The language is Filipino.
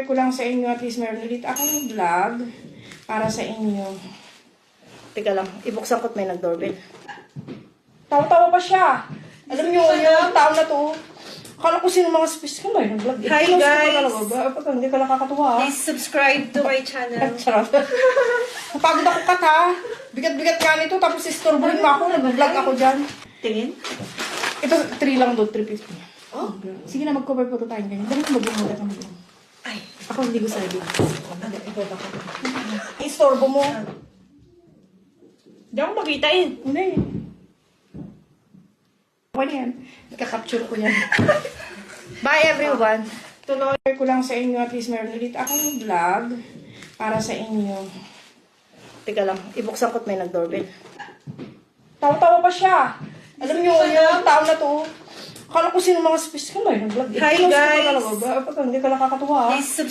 ko lang sa inyo, at least meron ulit akong vlog para sa inyo. Teka lang, ibuksan ko't may nag-doorbell. Tawa-tawa pa siya. Alam niyo, yung tao na to, akala ko sino mga space ko may nag-vlog. Hi, guys! Ba't hindi ka nakakatuwa? Please subscribe to my channel. Charot. Napagod ako kat ha. Bigat-bigat nga nito, tapos istorbohin mo ako, nag-vlog ako dyan. Tingin? Ito, 3 lang doon, 350. Oh, sige na, mag-cover photo tayo ganyan. Dami mag-umagat ang mag-umagat. Ay, Ako hindi ko sabi. ikaw ba ka? Istorbo mo. Hindi ako makita eh. Hindi. Okay na yan. Nakaka-capture ko yan. Bye everyone. Tuloy ko lang sa inyo, at least meron ulit akong vlog para sa inyo. Teka lang, ibuksan ko't may nag-doorbell. Tawa-tawa pa siya. Alam niyo, yung tao na to, akala ko sino mga space ko may nag-vlog. Hi, guys! Ba't hindi ka nakakatuwa? Please